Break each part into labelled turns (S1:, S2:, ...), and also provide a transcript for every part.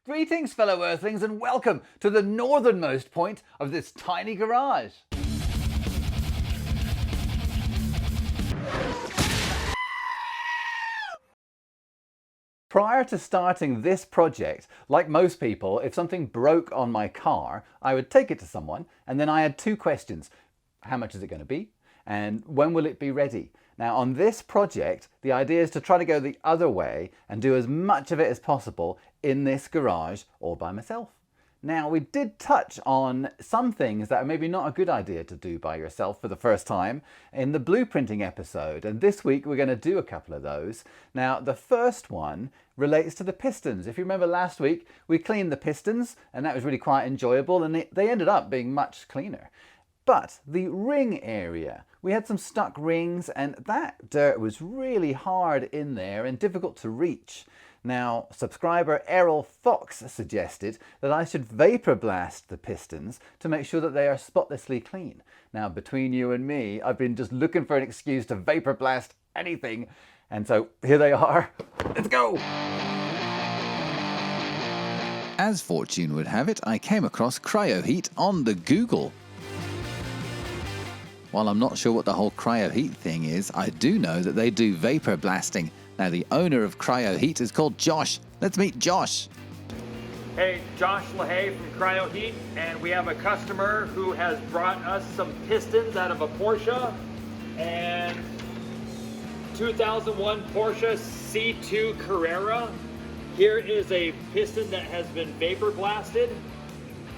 S1: Greetings, fellow Earthlings, and welcome to the northernmost point of this tiny garage. Prior to starting this project, like most people, if something broke on my car, I would take it to someone, and then I had two questions. How much is it going to be? And when will it be ready? Now, on this project, the idea is to try to go the other way and do as much of it as possible in this garage all by myself. Now, we did touch on some things that are maybe not a good idea to do by yourself for the first time in the blueprinting episode, and this week we're going to do a couple of those. Now, the first one relates to the pistons. If you remember last week, we cleaned the pistons, and that was really quite enjoyable, and they ended up being much cleaner. But the ring area, we had some stuck rings, and that dirt was really hard in there and difficult to reach. Now, subscriber Errol Fox suggested that I should vapor blast the pistons to make sure that they are spotlessly clean. Now, between you and me, I've been just looking for an excuse to vapor blast anything, and so here they are. Let's go!
S2: As fortune would have it, I came across CryoHeat on the Google. While I'm not sure what the whole CryoHeat thing is, I do know that they do vapor blasting. Now, the owner of CryoHeat is called Josh. Let's meet Josh.
S3: Hey, Josh LaHaye from CryoHeat, and we have a customer who has brought us some pistons out of a Porsche and 2001 Porsche C2 Carrera. Here is a piston that has been vapor blasted.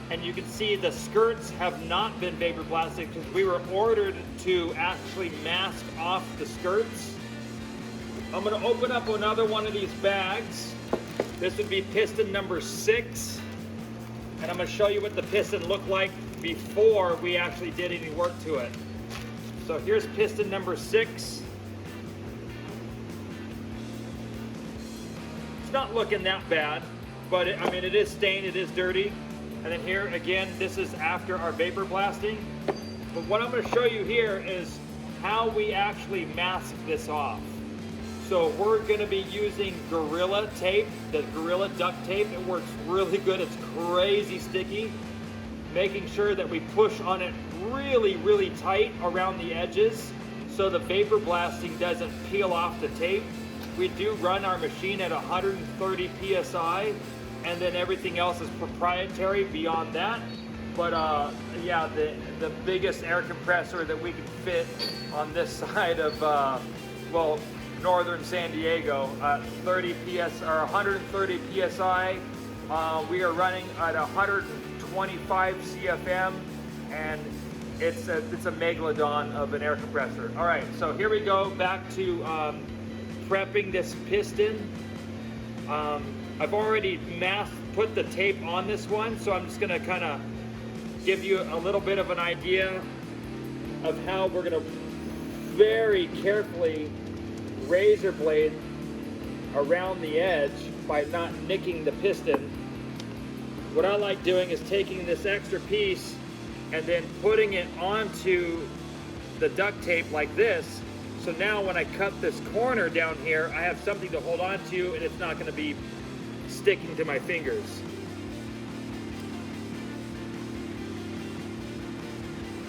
S3: And you can see the skirts have not been vapor blasted because we were ordered to actually mask off the skirts. I'm going to open up another one of these bags. This would be piston number 6. And I'm going to show you what the piston looked like before we actually did any work to it. So here's piston number 6. It's not looking that bad, but it is stained, it is dirty. And then here again, this is after our vapor blasting. But what I'm going to show you here is how we actually mask this off. So we're going to be using Gorilla tape, the Gorilla duct tape. It works really good. It's crazy sticky. Making sure that we push on it really, really tight around the edges so the vapor blasting doesn't peel off the tape. We do run our machine at 130 PSI. And then everything else is proprietary beyond that. But yeah, the biggest air compressor that we can fit on this side of, well, northern San Diego, 30 PS or 130 PSI. We are running at 125 CFM, and it's a megalodon of an air compressor. All right, so here we go back to prepping this piston. I've already put the tape on this one, so I'm just gonna kind of give you a little bit of an idea of how we're gonna very carefully razor blade around the edge by not nicking the piston. What I like doing is taking this extra piece and then putting it onto the duct tape like this. So now when I cut this corner down here, I have something to hold on to, and it's not gonna be sticking to my fingers.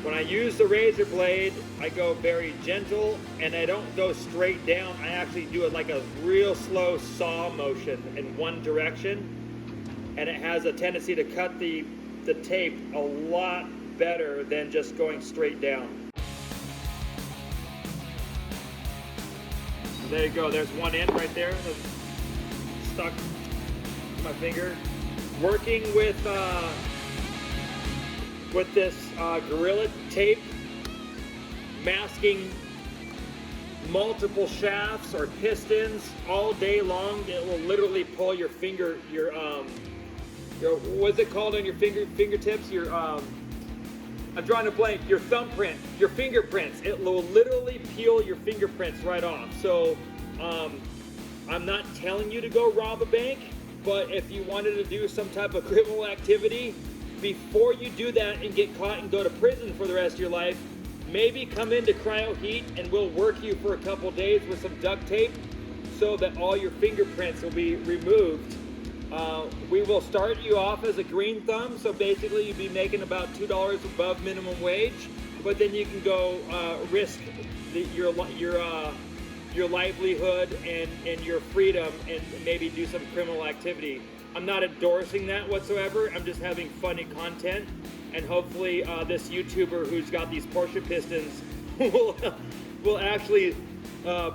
S3: When I use the razor blade, I go very gentle, and I don't go straight down. I actually do it like a real slow saw motion in one direction, and it has a tendency to cut the tape a lot better than just going straight down. So there you go, there's one end right there that's stuck my finger. Working with this Gorilla tape, masking multiple shafts or pistons all day long. It will literally pull your finger, your what's it called on your fingertips? Your I'm drawing a blank. Your thumbprint, your fingerprints. It will literally peel your fingerprints right off. So I'm not telling you to go rob a bank. But if you wanted to do some type of criminal activity, before you do that and get caught and go to prison for the rest of your life, maybe come into CryoHeat and we'll work you for a couple days with some duct tape so that all your fingerprints will be removed We will start you off as a green thumb, so basically you'd be making about $2 above minimum wage, but then you can go risk your livelihood and your freedom and maybe do some criminal activity. I'm not endorsing that whatsoever. I'm just having funny content, and hopefully this YouTuber who's got these Porsche Pistons will actually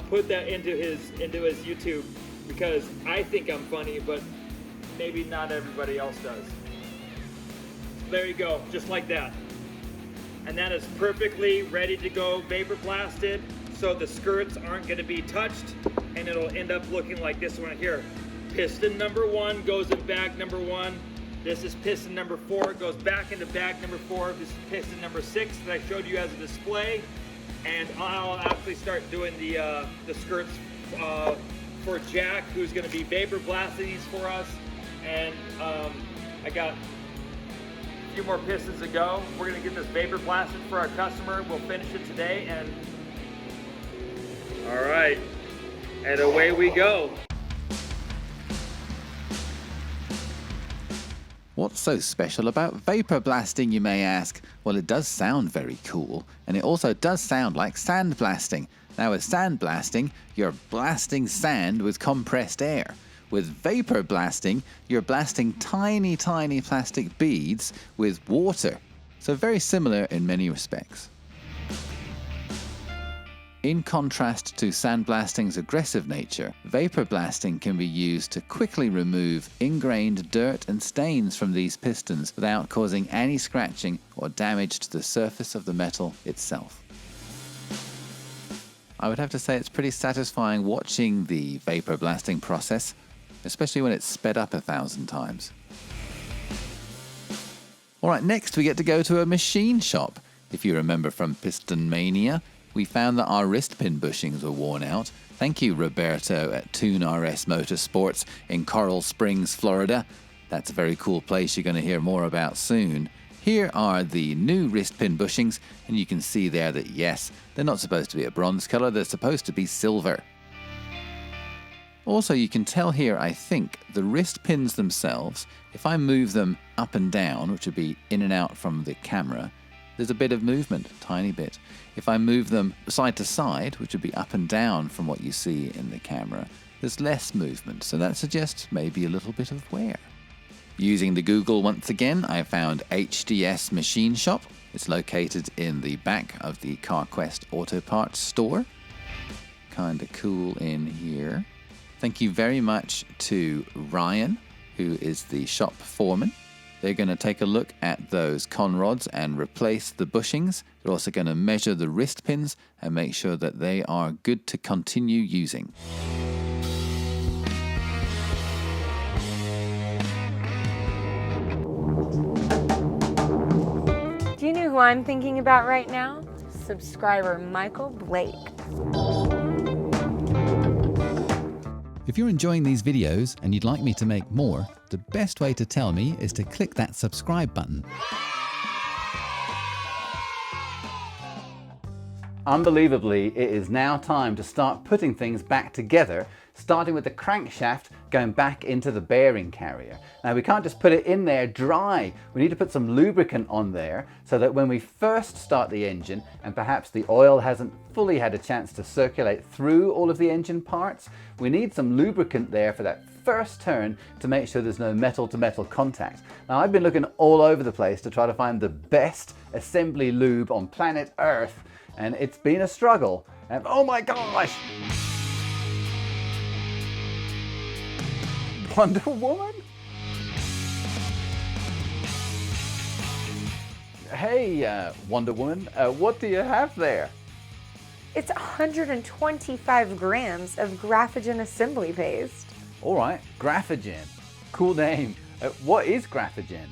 S3: put that into his YouTube, because I think I'm funny, but maybe not everybody else does. There you go, just like that. And that is perfectly ready to go vapor blasted, so the skirts aren't going to be touched, and it'll end up looking like this one here. Piston number 1 goes in bag number 1. This is piston number 4, it goes back into bag number 4. This is piston number 6 that I showed you as a display. And I'll actually start doing the skirts for Jack, who's going to be vapor blasting these for us. And I got a few more pistons to go. We're going to get this vapor blasted for our customer. We'll finish it today, and all right, and away we go.
S2: What's so special about vapor blasting, you may ask? Well, it does sound very cool, and it also does sound like sand blasting. Now, with sand blasting, you're blasting sand with compressed air. With vapor blasting, you're blasting tiny, tiny plastic beads with water. So very similar in many respects. In contrast to sandblasting's aggressive nature, vapor blasting can be used to quickly remove ingrained dirt and stains from these pistons without causing any scratching or damage to the surface of the metal itself. I would have to say it's pretty satisfying watching the vapor blasting process, especially when it's sped up 1,000 times. Alright, next we get to go to a machine shop. If you remember from Piston Mania, we found that our wrist pin bushings were worn out. Thank you, Roberto at Toon RS Motorsports in Coral Springs, Florida. That's a very cool place you're going to hear more about soon. Here are the new wrist pin bushings, and you can see there that yes, they're not supposed to be a bronze color, they're supposed to be silver. Also, you can tell here, I think, the wrist pins themselves, if I move them up and down, which would be in and out from the camera, there's a bit of movement, a tiny bit. If I move them side to side, which would be up and down from what you see in the camera, there's less movement, so that suggests maybe a little bit of wear. Using the Google once again, I found HDS Machine Shop. It's located in the back of the CarQuest Auto Parts store. Kinda cool in here. Thank you very much to Ryan, who is the shop foreman. They're going to take a look at those con rods and replace the bushings. They're also going to measure the wrist pins and make sure that they are good to continue using.
S4: Do you know who I'm thinking about right now? Subscriber Michael Blake.
S5: If you're enjoying these videos and you'd like me to make more, the best way to tell me is to click that subscribe button.
S1: Unbelievably, it is now time to start putting things back together, starting with the crankshaft going back into the bearing carrier. Now, we can't just put it in there dry. We need to put some lubricant on there so that when we first start the engine and perhaps the oil hasn't fully had a chance to circulate through all of the engine parts, we need some lubricant there for that first turn to make sure there's no metal to metal contact. Now, I've been looking all over the place to try to find the best assembly lube on planet Earth, and it's been a struggle. And oh my gosh! Wonder Woman? Hey, Wonder Woman, what do you have there?
S4: It's 125 grams of Graphogen assembly paste.
S1: All right, Graphogen. Cool name. What is Graphogen?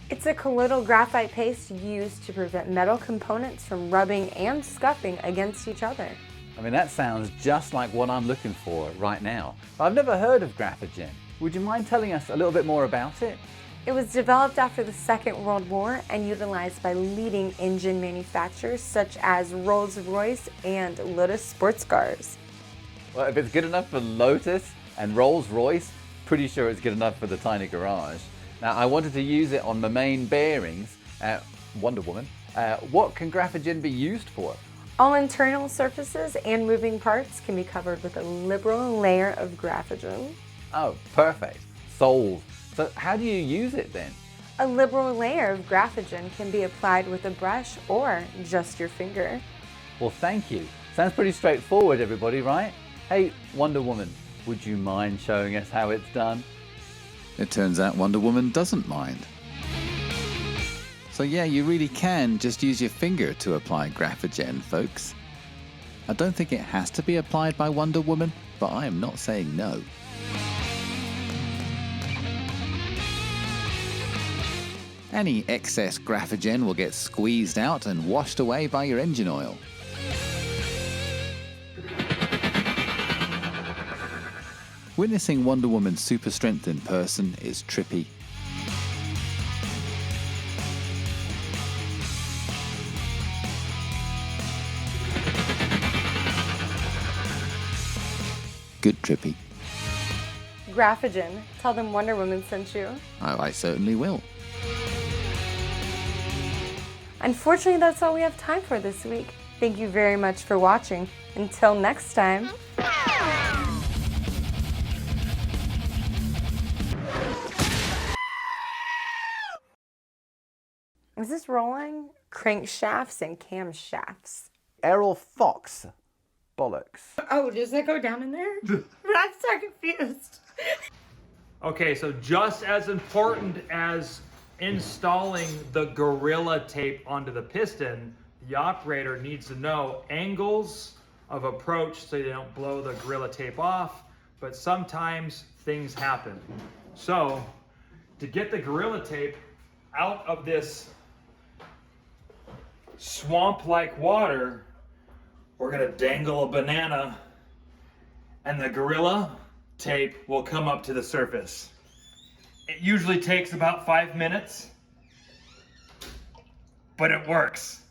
S4: It's a colloidal graphite paste used to prevent metal components from rubbing and scuffing against each other.
S1: I mean, that sounds just like what I'm looking for right now. I've never heard of Graphogen. Would you mind telling us a little bit more about it?
S4: It was developed after the Second World War and utilized by leading engine manufacturers such as Rolls-Royce and Lotus sports cars.
S1: Well, if it's good enough for Lotus and Rolls-Royce, pretty sure it's good enough for the tiny garage. Now, I wanted to use it on my main bearings, Wonder Woman. What can Graphogen be used for?
S4: All internal surfaces and moving parts can be covered with a liberal layer of Graphogen.
S1: Oh, perfect. Sold. So how do you use it then?
S4: A liberal layer of Graphogen can be applied with a brush or just your finger.
S1: Well, thank you. Sounds pretty straightforward, everybody, right? Hey, Wonder Woman, would you mind showing us how it's done?
S2: It turns out Wonder Woman doesn't mind. So yeah, you really can just use your finger to apply Graphogen, folks. I don't think it has to be applied by Wonder Woman, but I am not saying no. Any excess Graphogen will get squeezed out and washed away by your engine oil. Witnessing Wonder Woman's super strength in person is trippy. Good trippy.
S4: Graphogen, tell them Wonder Woman sent you.
S2: I certainly will.
S4: Unfortunately, that's all we have time for this week. Thank you very much for watching. Until next time. Is this rolling? Crankshafts and camshafts.
S1: Errol Fox. Bollocks.
S4: Oh, does that go down in there? I'm so confused.
S3: Okay, so just as important as installing the Gorilla Tape onto the piston, the operator needs to know angles of approach so they don't blow the Gorilla Tape off, but sometimes things happen. So to get the Gorilla Tape out of this swamp-like water, we're gonna dangle a banana and the Gorilla Tape will come up to the surface. It usually takes about 5 minutes, but it works.